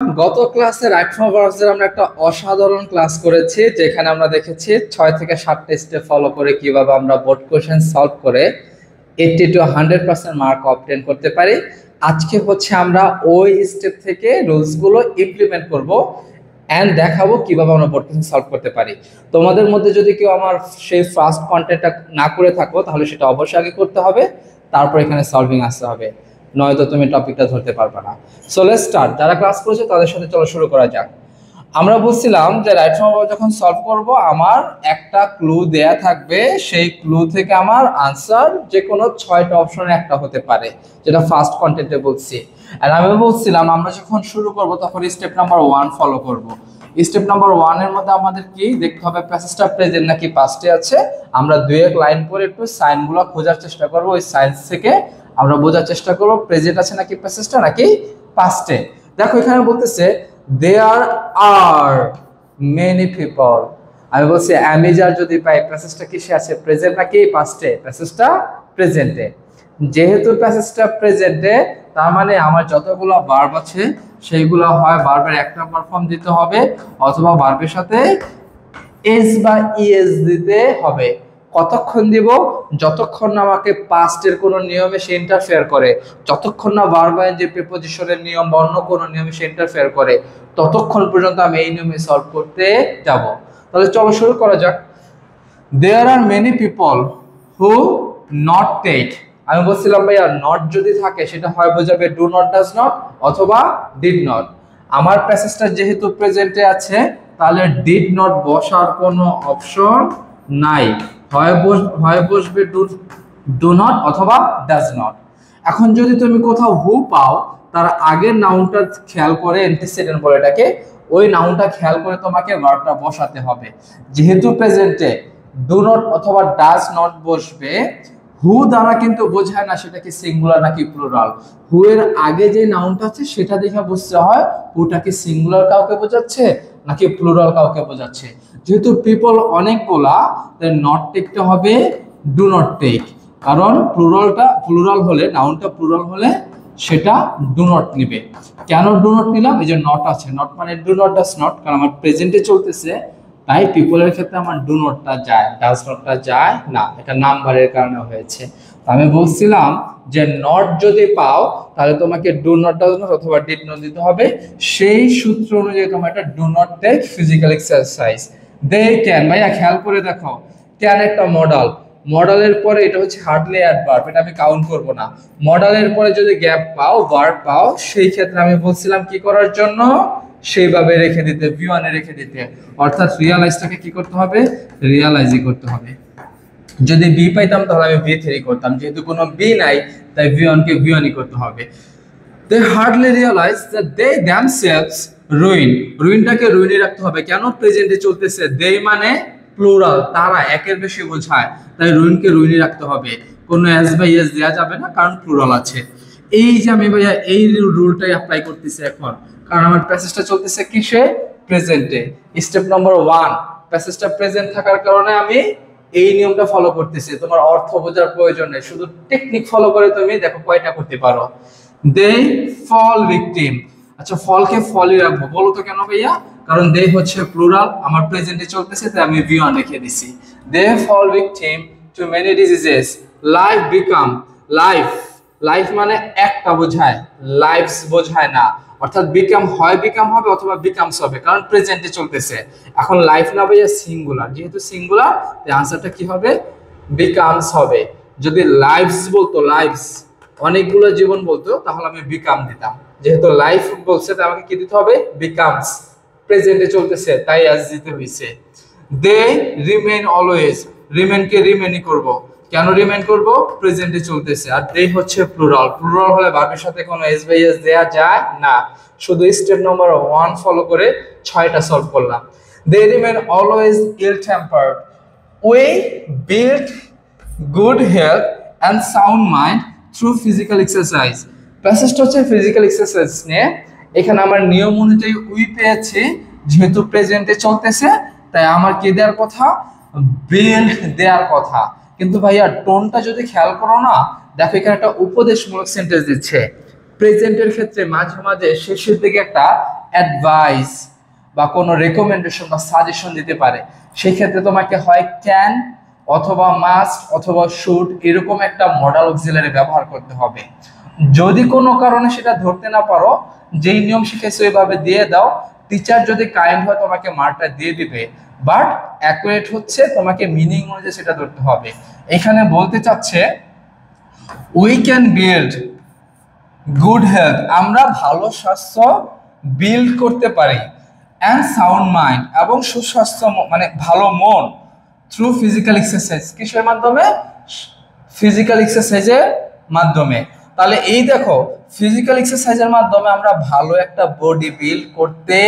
গত ক্লাসে right from ভার্বসের আমরা একটা অসাধারণ ক্লাস করেছি, যেখানে আমরা দেখেছি 6 থেকে 7টা স্টেপ ফলো করে কিভাবে আমরা বোর্ড কোশ্চেন সলভ করে 80 to 100% মার্ক অবটেন করতে পারি। আজকে হচ্ছে আমরা ওই স্টেপ থেকে রুলসগুলো ইমপ্লিমেন্ট করব এন্ড দেখাবো কিভাবে আমরা বোর্ড কোশ্চেন সলভ করতে পারি। তোমাদের মধ্যে যদি কেউ আমার সেই ফার্স্ট কন্টেন্টটা না করে থাকো, তাহলে সেটা অবশ্যই আগে করতে হবে, তারপর এখানে সলভিং আসতে হবে, নয়তো তুমি টপিকটা ধরতে পারবে না। So let's start. যারা ক্লাস করেছে তাদের সাথে চলো শুরু করা যাক। আমরা বলছিলাম যে রাইট ফ্রম ভার্ব যখন সলভ করব, আমার একটা ক্লু দেয়া থাকবে, সেই ক্লু থেকে আমার আনসার যে কোনো 6টা অপশনে একটা হতে পারে, যেটা ফার্স্ট কন্টেন্টে বলছি। আর আমি বলছিলাম আমরা যখন শুরু করব তখন স্টেপ নাম্বার 1 ফলো করব। স্টেপ নাম্বার 1 এর মধ্যে আমাদের কি দেখতে হবে, প্যাসেজটা প্রেজেন্ট নাকি পাস্টে আছে। আমরা দুই এক লাইন পরে একটু সাইনগুলো খোঁজার চেষ্টা করব, ওই সাইন্স থেকে আমরা বোঝার চেষ্টা করব প্রেজেন্ট আছে নাকি প্যাসেজটা নাকি পাস্টে। দেখো এখানে বলতেছে দেয়ার আর মেনি পিপল। আমি বলছি অ্যামিজার যদি পাই, প্যাসেজটা কিসে আছে, প্রেজেন্ট নাকি পাস্টে? প্যাসেজটা প্রেজেন্টে। যেহেতু প্যাসেজটা প্রেজেন্টে, তার মানে আমার যতগুলো ভার্ব আছে সেইগুলো হয় ভার্বের এক নাম্বার ফর্ম দিতে হবে, অথবা ভার্বের সাথে এস বা ইএস দিতে হবে। কতক্ষণ দিব? যতক্ষণ না আমাকে পাস্টের কোনো নিয়মে সে ইন্টারফেয়ার করে, যতক্ষণ না ভার্ব যে প্রিপজিশনের নিয়ম বা অন্য কোনো নিয়মে সে ইন্টারফেয়ার করে, ততক্ষণ পর্যন্ত আমি এই নিয়মে সলভ করতে যাব। তাহলে চলো শুরু করা যাক। There are many people who not take. আমি বলছিলাম ভাইয়া নট যদি থাকে সেটা হয় বোঝাবে ডু নট, ডাজ নট অথবা ডিড নট। আমার প্যাসেজটা যেহেতু প্রেজেন্টে আছে, তাহলে ডিড নট বসার কোনো অপশন নাই, হয় বসবে ডু নট অথবা ডাজ নট। এখন যদি তুমি কোথাও হু পাও, তার আগের নাউনটা খেয়াল করে, অ্যান্টিসিডেন্ট বলে এটাকে, ওই নাউনটা খেয়াল করে তোমাকে ভার্বটা বসাতে হবে। যেহেতু প্রেজেন্টে ডু নট অথবা ডাজ নট বসবে, হু দ্বারা কিন্তু বোঝায় না সেটা কি সিঙ্গুলার নাকি প্লুরাল। হু এর আগে যে নাউনটা আছে সেটা দেখে বুঝতে হয় হুটা কি সিঙ্গুলার কাউকে বোঝাচ্ছে নাকি প্লুরাল কাউকে বোঝাচ্ছে। যেহেতু পিপল অনেকগুলা, তাই নট টেকতে হবে ডু নট টেক, কারণ প্লুরাল হলে, নাউনটা প্লুরাল হলে সেটা ডু নট নিবে। কেন ডু নট নিলাম? এই যে নট আছে, নট মানে ডু নট ডাজ নট, কারণ আমার প্রেজেন্টে চলতেছে, তাই পিপলের ক্ষেত্রে আমার ডু নটটা যায়, ডাজ নটটা যায় না, এটা নাম্বারের কারণে হয়েছে। আমি বলছিলাম যে নট যদি পাও, তাহলে তোমাকে ডু নট, ডাজ নট অথবা ডিড নট দিতে হবে। সেই সূত্র অনুযায়ী তোমার এটা do not take physical exercise. They can, ভাইয়া খেয়াল করে দেখো, ক্যান একটা মডাল, মডালের পরে এটা হচ্ছে হার্ডলি অ্যাডভার্ব, এটা আমি কাউন্ট করব না। মডালের পরে যদি গ্যাপ পাও, ভার্ব পাও, সেই ক্ষেত্রে আমি বলছিলাম কি করার জন্য, সেইভাবে রেখে দিতে, V1 এ রেখে দিতে। অর্থাৎ রিয়ালাইজটাকে কি করতে হবে, রিয়ালাইজই করতে হবে। যদি বি পাইতাম তাহলে আমি V3 করতাম, যেহেতু কোনো বি নাই তাই V1 কে V1 করতে হবে। They hardly realize that they themselves ruin. রুইনটাকে রুইনই রাখতে হবে, কেন? প্রেজেন্টে চলতেছে, they মানে প্লুরাল, তারা একের বেশি বোঝায়, তাই রুইনকে রুইনই রাখতে হবে, কোনো এস বা ইএস দেওয়া যাবে না, কারণ প্লুরাল আছে। এই যে আমি ভাইয়া এই রুলটাই অ্যাপ্লাই করতেছি এখন, কারণ আমার প্যাসেজটা চলতেছে কিসে, প্রেজেন্টে। স্টেপ নাম্বার 1, প্যাসেজটা প্রেজেন্ট থাকার কারণে আমি এই নিয়মটা ফলো করতেছি। তোমার অর্থ বোঝার প্রয়োজন নেই, শুধু টেকনিক ফলো করে তুমি দেখো কয়টা করতে পারো। দে ফল ভিকটিম। আচ্ছা, ফলকে ফলই রাখবো, বলো তো কেন ভাইয়া? কারণ দে হচ্ছে প্লুরাল, আমার প্রেজেন্টে চলতেছে, তাই আমি V1 রেখে দিছি। They fall victim to many diseases. Life become, life মানে একটা বোঝায়, লাইফস বোঝায় না। অর্থাৎ বিকাম হয় বিকাম হবে অথবা বিকামস হবে, কারণ প্রেজেন্টে চলতেছে। এখন লাইফ না ভাইয়া সিঙ্গুলার, যেহেতু সিঙ্গুলার তাই আনসারটা কি হবে, বিকামস হবে। যদি লাইফস বলতো, লাইফস অনেকগুলো জীবন বলতো, তাহলে আমি বিকাম দিতাম। যেহেতু লাইফ বলছে তাই আমাকে কি দিতে হবে, বিকামস, প্রেজেন্টে চলতেছে তাই আজ দিতে হইছে। দে রিমেইন অলওয়েজ, রিমেইনকে রিমেইনই করব, কেন রিমেইন করব, প্রেজেন্টে চলতেছে, আর দে হচ্ছে প্লুরাল, প্লুরাল হলে ভার্বের সাথে কোনো এস বাই এস দেয়া যায় না। শুধু স্টেপ নাম্বার 1 ফলো করে 6টা সলভ করলাম। They remain always ill tempered. We build good health and sound mind through physical exercise. প্যাসেজটা হচ্ছে ফিজিক্যাল এক্সারসাইজ নিয়ে। এখানে আমার নিয়ম অনুযায়ী উই পেয়েছি, যেহেতু প্রেজেন্টে চলতেছে তাই আমার কি দেওয়ার কথা, বিল্ড দেওয়ার কথা। কিন্তু ভাইয়া টোনটা যদি খেয়াল করো না, দেখো এখানে একটা উপদেশমূলক সেন্টেন্স দিচ্ছে। প্রেজেন্টের ক্ষেত্রে মাঝে মাঝে শেষের দিকে একটা অ্যাডভাইস বা কোনো রেকমেন্ডেশন বা সাজেশন দিতে পারে, সেই ক্ষেত্রে তোমাকে হয় ক্যান অথবা মাস্ট অথবা শুড এরকম একটা মডাল অক্সিলারি ব্যবহার করতে হবে। যদি কোনো কারণে সেটা ধরতে না পারো, যেই নিয়ম শিখেছো এভাবে দিয়ে দাও, টিচার যদি কাইন্ড হয় তোমাকে মার্কটা দিয়ে দিবে, বাট অ্যাকুরেট হচ্ছে তোমাকে মিনিং অনুযায়ী সেটা ধরতে হবে। এখানে বলতে চাচ্ছে we can build good health, আমরা ভালো স্বাস্থ্য বিল্ড করতে পারি, অ্যান্ড সাউন্ড মাইন্ড এবং সুস্বাস্থ্য মানে ভালো মন থ্রু ফিজিক্যাল এক্সারসাইজ, কিসের মাধ্যমে? ফিজিক্যাল এক্সারসাইজের মাধ্যমে। তাহলে এই দেখো ফিজিক্যাল এক্সারসাইজের মাধ্যমে আমরা ভালো একটা বডি বিল্ড করতে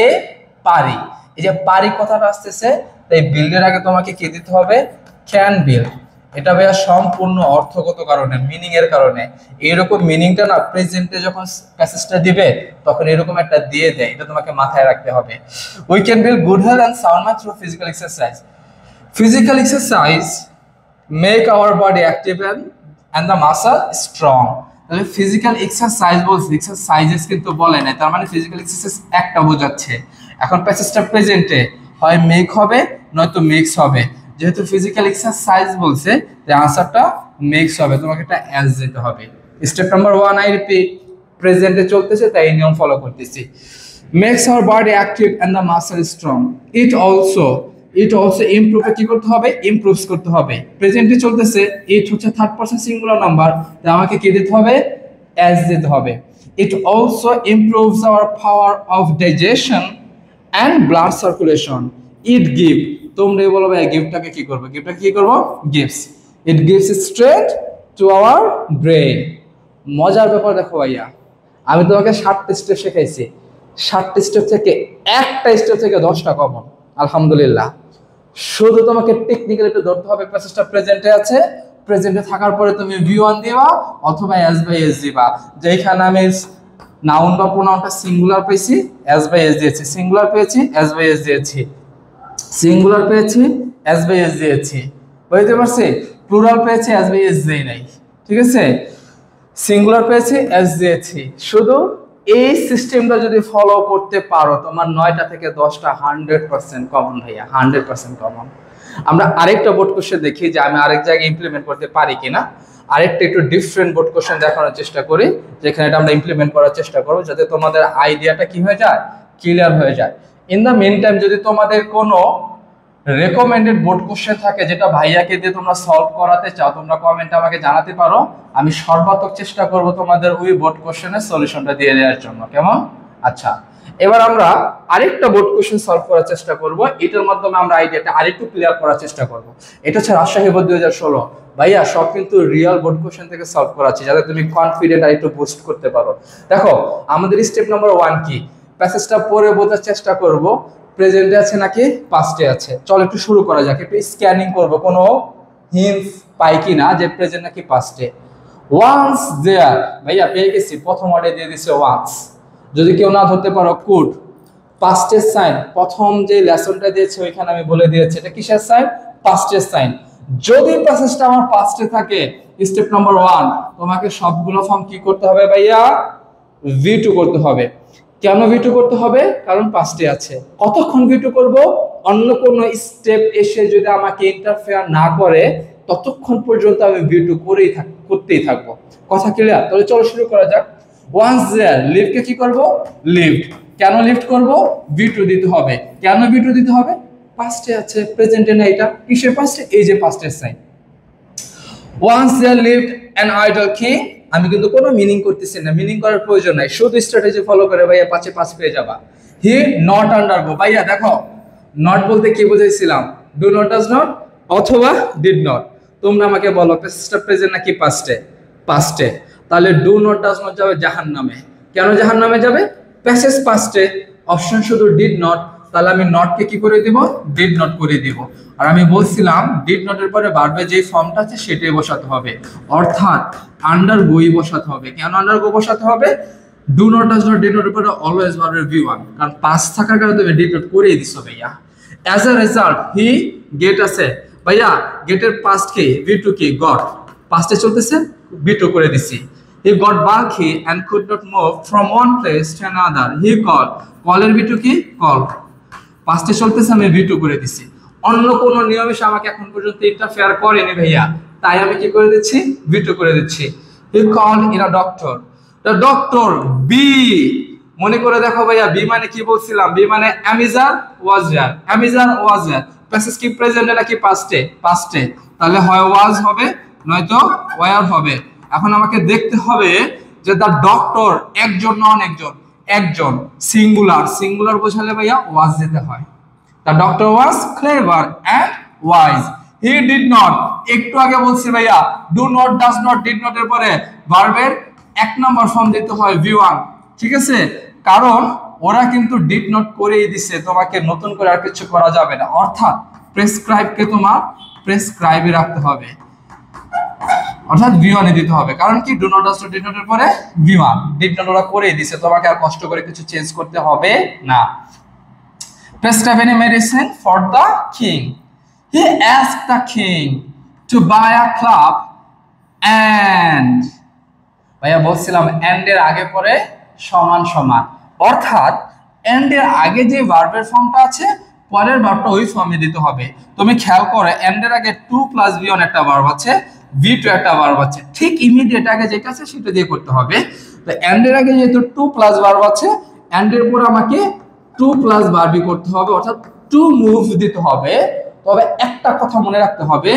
পারি। এই যে পারি কথাটা আসতেছে, তাই বিল্ডের আগে তোমাকে কি দিতে হবে? Can build. এটা ভাইয়া সম্পূর্ণ অর্থগত কারণে, মিনিং এর কারণে। এইরকম মিনিংটা না প্রেজেন্টে যখন প্যাসেজটা দিবে তখন এরকম একটা দিয়ে দেয়, এটা তোমাকে মাথায় রাখতে হবে। We can build good health and sound mind through physical exercise. Physical exercise make our body active and the muscle strong. তাহলে ফিজিক্যাল এক্সারসাইজ বলছে, এক্সারসাইজেস কিন্তু বলে না, তার মানে ফিজিক্যাল এক্সারসাইজ একটা বোঝাচ্ছে। এখন প্যাসেজটা প্রেজেন্টে হয় মেক হবে নয়তো মিক্স হবে, যেহেতু ফিজিক্যাল এক্সারসাইজ বলছে তাই আনসারটা মিক্স হবে, তোমাকে একটা অ্যাজ দিতে হবে। স্টেপ নাম্বার 1 আই রিপিট, প্রেজেন্টে চলতেছে তাই এই নিয়ম ফলো করতেছি। Makes our body active and the muscle strong. It also improve, কি করতে হবে? ইমপ্রুভস করতে হবে। প্রেজেন্টে চলতেছে, ইট হচ্ছে থার্ড পারসন সিঙ্গুলার নাম্বার, তাই আমাকে কি দিতে হবে? অ্যাজ দিতে হবে। It also improves our power of digestion and blood circulation. It give, তোমরা বলো ভাই গিফটটাকে কি করবো? গিফটটাকে কি করবো? Gives. It gives strength to our brain. মজার ব্যাপার দেখো ভাইয়া, আমি তোমাকে 7টা স্টেপ শেখাইছি, 7টা স্টেপ থেকে একটা স্টেপ থেকে 10টা কমন, আলহামদুলিল্লাহ। শুধু তোমাকে টেকনিক্যালি একটু ধরতে হবে, প্যাসেজটা প্রেজেন্টে আছে, প্রেজেন্টে থাকার পরে তুমি V1 দিবা অথবা এস বাই এস দিবা। যেখানে আমি নাউন বা প্রোনাউনটা সিঙ্গুলার পেয়েছি এস বাই এস দিয়েছি, সিঙ্গুলার পেয়েছি এস বাই এস দিয়েছি, সিঙ্গুলার পেয়েছি এস বাই এস দিয়েছি, বুঝতে পারছি? প্লুরাল পেয়েছি এস বাই এস দেই নাই, ঠিক আছে? সিঙ্গুলার পেয়েছি এস দিয়েছি। শুধু এই সিস্টেমটা যদি ফলো করতে পারো, তোমার 9টা থেকে 10টা 100% কমন ভাইয়া, 100% কমন। আমরা আরেকটা বোর্ড কোশ্চেন দেখি যে আমি আরেক জায়গায় ইমপ্লিমেন্ট করতে পারি কিনা। আরেকটা একটু ডিফারেন্ট বোর্ড কোশ্চেন দেখানোর চেষ্টা করি, যেখানে এটা আমরা ইমপ্লিমেন্ট করার চেষ্টা করব, যাতে তোমাদের আইডিয়াটা কি হয়ে যায়? ক্লিয়ার হয়ে যায়। ইন দ্য মেন টাইম যদি তোমাদের কোনো রেকমেন্ডেড বোর্ড কোশ্চেন থাকে যেটা ভাইয়াকে দিয়ে তোমরা সলভ করাতে চাও, তোমরা কমেন্টে আমাকে জানাতে পারো, আমি সর্বাত্মক চেষ্টা করব তোমাদের ওই বোর্ড কোশ্চেনের সলিউশনটা দিয়ে দেওয়ার জন্য, কেমন? আচ্ছা, এবার আমরা আরেকটা বোর্ড কোশ্চেন সলভ করার চেষ্টা করব, এটার মাধ্যমে আমরা আইডিয়াটা আরেকটু ক্লিয়ার করার চেষ্টা করব। এটা হচ্ছে রাজশাহী বোর্ড 2016। ভাইয়া সব কিন্তু রিয়েল বোর্ড কোশ্চেন থেকে সলভ করাচ্ছি, যাতে তুমি কনফিডেন্ট আর একটু বুস্ট করতে পারো। দেখো আমাদের স্টেপ নাম্বার 1 কি? প্যাসেজটা পড়ে বোঝার চেষ্টা করব, প্রেজেন্টে আছে নাকি পাস্টে আছে। চল একটু শুরু করা যাক, একটু স্ক্যানিং করব কোনো হিন্ট পাই কিনা যে প্রেজেন্ট নাকি পাস্টে। ওয়ান্স দেয়ার, ভাইয়া পেয়ে গেছি, প্রথম ওয়ার্ডে দিয়ে দিছে ওয়ান্স। যদি কেউ না ধরতে পারো কুড। পাস্টের সাইন, প্রথম যে লেসনটা দিয়েছে ওইখানে আমি বলে দিয়েছি এটা কিসের সাইন? পাস্টের সাইন। যদি প্যাসেজটা আমার পাস্টে থাকে, স্টেপ নাম্বার 1 তোমাকে সবগুলো ফর্ম কি করতে হবে ভাইয়া? V2 করতে হবে। কেন V2 করতে হবে? কারণ পাস্টে আছে। কতক্ষণ V2 করব? অন্য কোনো স্টেপ এসে যদি আমাকে ইন্টারফেয়ার না করে ততক্ষণ পর্যন্ত আমি V2 করতেই থাকবো। কথা ক্লিয়ার? তাহলে চলো শুরু করা যাক। ওয়ান্স দেয়ার, লিফটকে কি করব? লিফট। কেন লিফট করব? V2 দিতে হবে। কেন V2 দিতে হবে? পাস্টে আছে, প্রেজেন্টে না। এটা কিসের পাস্টে? এই যে পাস্টের sign. Once there lived an idle king, আমি কিন্তু কোনো মিনিং করতেছি না, মিনিং করার প্রয়োজন নাই, শুধু স্ট্র্যাটেজি ফলো করে ভাইয়া 5-এ 5 পেয়ে যাবা। হি নট আন্ডারগো, ভাইয়া দেখো নট বলতে কি বুঝাইছিলাম? ডু নট, ডাজ নট অথবা ডিড নট। তোমরা আমাকে বলো প্যাসেজটা প্রেজেন্ট নাকি পাস্টে? পাস্টে। তাহলে ডু নট, ডাজ নট যাবে জাহান্নামে। কেন জাহান্নামে যাবে? প্যাসেজ পাস্টে, অপশন শুধু ডিড নট। তাহলে আমি নটকে কি করে দিব? ডিড নট করে দিব। আর আমি বলছিলাম ডিড নটের পরে ভার্বের যে ফর্মটা আছে সেটাই বসাতে হবে, অর্থাৎ আন্ডারগোই বসাতে হবে। কেন আন্ডারগো বসাতে হবে? Do not, does not, did নটের পরে অলওয়েজ ভার্বের V1, কারণ পাস্ট থাকার কারণে তুমি ডিড নট করেই দিছো ভাইয়া। As a result he get আছে, ভাইয়া গেটের পাস্ট কি? V2 কি? গট। পাস্টে চলতেছে V2 করে দিছি। He got bulky and could not move from one place to another. He called. Call এর V2 কি? Call. পাঁচটা চলতেছে আমি V2 করে দিছি। অন্য কোন নিয়মে আমাকে এখন পর্যন্ত ইন্টারফেয়ার করেনি ভাইয়া, তাই আমি কি করে দিচ্ছি? V2 করে দিচ্ছি। He called in a doctor. The doctor B, মনে করে দেখো ভাইয়া, বি মানে কি বলছিলাম? বি মানে a miser was there, a miser was there. Passage কি প্রেজেন্টে নাকি পাস্টে? পাস্টে। তাহলে হয় ওয়াজ হবে নয়তো ওয়্যার হবে। এখন আমাকে দেখতে হবে যে দা ডক্টর একজন না অনেকজন? একজন, সিঙ্গুলার। সিঙ্গুলার বোঝালে ভাইয়া ওয়াজ দিতে হয়। The doctor was clever and wise. He did not, একটু আগে বলছি ভাইয়া do not, does not, did not এর পরে ভার্বের এক নম্বর ফর্ম দিতে হয় V1, ঠিক আছে? কারণ ওরা কিন্তু ডিড নট করেই দিছে, তোমাকে নতুন করে আর কিছু করা যাবে না। অর্থাৎ প্রেসক্রাইবকে তোমার প্রেসক্রাইবে রাখতে হবে, অর্থাৎ V1 এ দিতে হবে। কারণ কি? Do not, does not, did not এর পরে V1। ডিড নট ওরা করেই দিছে, তোমাকে আর কষ্ট করে কিছু চেঞ্জ করতে হবে না। Prescribe any medicine for the king. He asked the king to buy a club and, ভাইয়া বলছিলাম and এর আগে পরে সমান সমান, অর্থাৎ and এর আগে যে ভার্বের ফর্মটা আছে পরের ভার্বটা ওই ফর্মে দিতে হবে। তুমি খেয়াল করো and এর আগে 2 + V1 একটা ভার্ব আছে, V2 একটা ভার্ব আছে, ঠিক ইমিডিয়েট আগে যেটা আছে সেটা দিয়ে করতে হবে। তো and এর আগে যেহেতু 2 + ভার্ব আছে, and এর পর আমাকে 2 + ভার্বই করতে হবে, অর্থাৎ টু মুভ দিতে হবে। তবে একটা কথা মনে রাখতে হবে,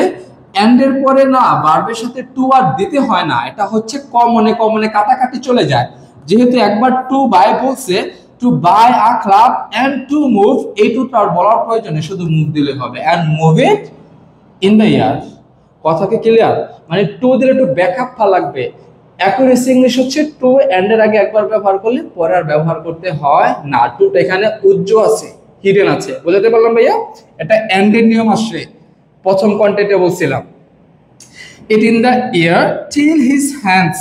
and এর পরে না ভার্বের সাথে টু আর দিতে হয় না, এটা হচ্ছে কমনে কাটাকাটি চলে যায়। যেহেতু একবার টু বাই বলছে, to buy a club and to move, এই টুটা আর বলার প্রয়োজনে শুধু মুভ দিলে হবে, and move it in the year. কথা কি ক্লিয়ার? মানে টু দিলে একটু ব্যাকআপ লাগবে। অ্যাকুরেসি ইংলিশ হচ্ছে টু এন্ড এর আগে একবার ব্যবহার করলে পরে আর ব্যবহার করতে হয় না। টুটা এখানে উজ্জ্ব আছে, হিডেন আছে। বুঝতে পারলাম ভাইয়া? এটা এন্ড এর নিয়ম আসছে, প্রথম কন্টেন্টে বলছিলাম। It in the ear till his hands.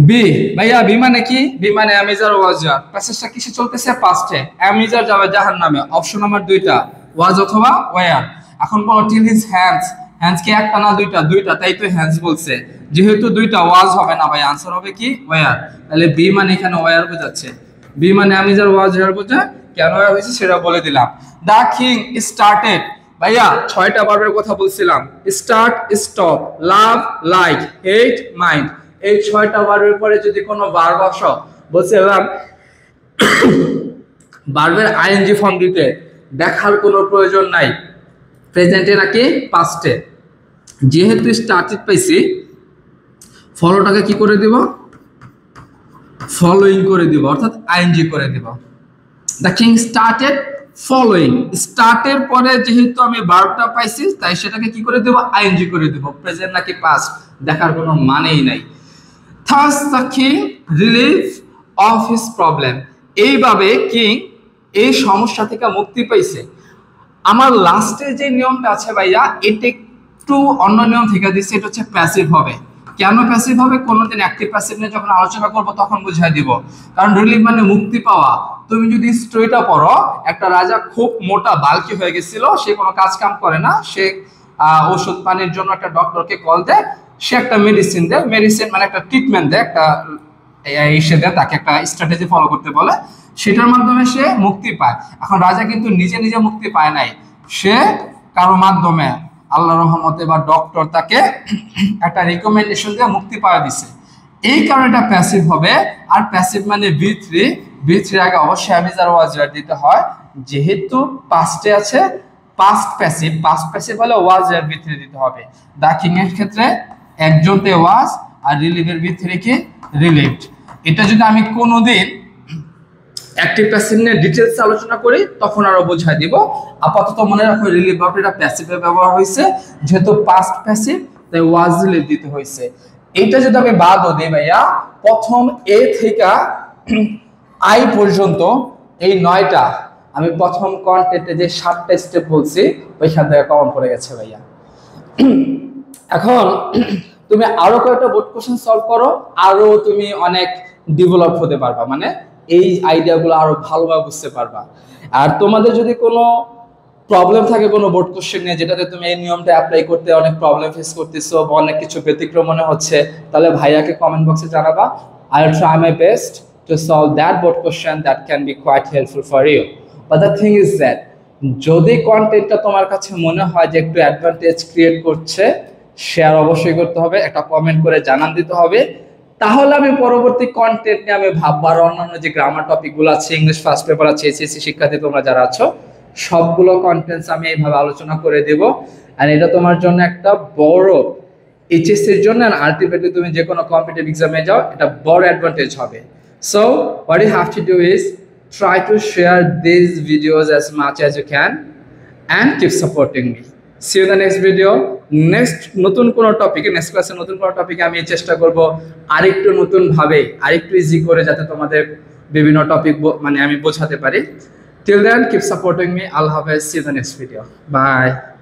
B ভাইয়া, বি মানে কি? বি মানে অ্যামিজার ওয়াজার। প্যাসেজটা কিসে চলতেছে? পাস্টে। অ্যামিজার যাবে জাহান্নামে, অপশন নাম্বার দুইটা, ওয়াজ অথবা ওয়্যার। এখন বলো টিল হিজ হ্যান্ডস, হ্যান্ডস কি একটা না দুইটা? দুইটা, তাই তো হ্যান্ডস বলছে। যেহেতু দুইটা, ওয়াজ হবে না ভাই, আনসার হবে কি? ওয়্যার। তাহলে বি মানে এখানে ওয়্যার বোঝাচ্ছে, বি মানে অ্যামিজার ওয়াজার বোঝা। কেন ওয়্যার হয়েছে সেটা বলে দিলাম। দা কিং স্টার্টেড, ভাইয়া 6টা ভার্বের কথা বলছিলাম, স্টার্ট, স্টপ, লাভ, লাইক, হেট, মাইন্ড। এই 6টা ভার্বের পরে যদি কোনো ভার্ব আসো, বলছিলাম ভার্বের আইএনজি ফর্ম দিতে দেখার কোনো প্রয়োজন নাই, প্রেজেন্টে নাকি পাস্টে। যেহেতু স্টার্টেড পাইছি, ফলোটাকে কি করে দিব? ফলোইং করে দিব, অর্থাৎ আইএনজি করে দিব। দ্য কিং স্টার্টেড ফলোইং, স্টার্টের পরে যেহেতু আমি ভার্বটা পাইছি, তাই সেটাকে কি করে দেব? আইএনজি করে দেব। প্রেজেন্ট নাকি পাস্ট দেখার কোনো মানেই নাই। Thus the king relief of his problem. এইভাবে কিং এই সমস্যা থেকে মুক্তি পাইছে। আমার লাস্টে যে নিয়মটা আছে ভাইয়া, এটা একটু অন্য নিয়ম থেকে দিচ্ছে, এটা হচ্ছে প্যাসিভ হবে। কেন প্যাসিভ হবে? কোনোদিন অ্যাক্টিভ প্যাসিভ নিয়ে যখন আলোচনা করব তখন বুঝাই দিব। কারণ রিলিফ মানে মুক্তি পাওয়া। তুমি যদি স্টোরিটা পড়ো, একটা রাজা খুব মোটা বালকি হয়ে গেছিল, সে কোনো কাজ কাম করে না, সে ওষুধ পানির জন্য একটা ডক্টরকে কল দেয়, সে একটা মেডিসিন দেয়, মেডিসিন মানে একটা ট্রিটমেন্ট দেয়, একটা এসে দেয়, তাকে একটা স্ট্র্যাটেজি ফলো করতে বলে, সেটার মাধ্যমে সে মুক্তি পায়। এখন রাজা কিন্তু নিজে নিজে মুক্তি পায় নাই, সে কারো মাধ্যমে আল্লাহর রহমতে বা ডক্টর তাকে একটা রিকমেন্ডেশন দিয়ে মুক্তি পাওয়া দিছে। এই কারণে এটা প্যাসিভ হবে। আর প্যাসিভ মানে V3, V3 আগে অবশ্যই অ্যামিজার ওয়াজার দিতে হয়, যেহেতু পাস্টে আছে। পাস্ট প্যাসিভ হলে ওয়াজার V3 দিতে হবে। দা কিং এর ক্ষেত্রে একজনতে ওয়াজ আর রিলিভের V3 কি? রিলিভড। এটা যদি আমি কোনোদিন অ্যাক্টিভ প্যাসিভ নিয়ে ডিটেইলস আলোচনা করি তখন আরো বোঝাই দিব। আপাতত মনে রাখো রিলিভ ভার্বটা প্যাসিভে ব্যবহার হয়েছে, যেহেতু পাস্ট প্যাসিভ তাই ওয়াজ রিলিভ দিতে হয়েছে। এইটা যদি আমি বাদও দিই ভাইয়া, প্রথম এ থেকে আই পর্যন্ত এই 9টা আমি প্রথম কন্টেন্টে যে 7টা স্টেপ বলছি ওইখান থেকে কমন পড়ে গেছে ভাইয়া। এখন তুমি আরো কয়েকটা বোর্ড কোশ্চেন সলভ করো, আরো তুমি অনেক ডেভেলপ হতে পারবা, মানে এই আইডিয়াগুলো আরো ভালোভাবে বুঝতে পারবা। আর তোমাদের যদি কোনো প্রবলেম থাকে কোনো বোর্ড কোশ্চেন নিয়ে যেটাতে তুমি এই নিয়মটা অ্যাপ্লাই করতে অনেক প্রবলেম ফেস করতেছো বা অনেক কিছু ব্যতিক্রম মনে হচ্ছে, তাহলে ভাইয়াকে কমেন্ট বক্সে জানাবা। I will try my best to solve that board question that can be quite helpful for you. But the thing is that যদি কন্টেন্টটা তোমার কাছে মনে হয় যে একটু অ্যাডভান্টেজ ক্রিয়েট করছে, শেয়ার অবশ্যই করতে হবে, একটা কমেন্ট করে জানান দিতে হবে। তাহলে আমি পরবর্তী কন্টেন্ট নিয়ে আমি ভাববো, আর অন্যান্য যে গ্রামার টপিকগুলো আছে, ইংলিশ ফার্স্ট পেপার আছে, এসএসসি শিক্ষার্থী তোমরা যারা আছো, সবগুলো কন্টেন্টস আমি এইভাবে আলোচনা করে দেব। আর এটা তোমার জন্য একটা বড় এইচএসসির জন্য আর আলটিমেটলি তুমি যে কোনো কম্পিটিটিভ এক্সামে যাও, এটা বড় অ্যাডভান্টেজ হবে। So what you have to do is try to share these videos as much as you can and keep supporting me. See you in the next video. Next নতুন কোনো টপিকে, নেক্সট ক্লাসে নতুন কোনো টপিকে আমি চেষ্টা করব আরেকটু নতুন ভাবে, আরেকটু ইজি করে, যাতে তোমাদের বিভিন্ন টপিক মানে আমি বোঝাতে পারি। Till then, keep supporting me. Allah Hafiz. See you in the next video. Bye.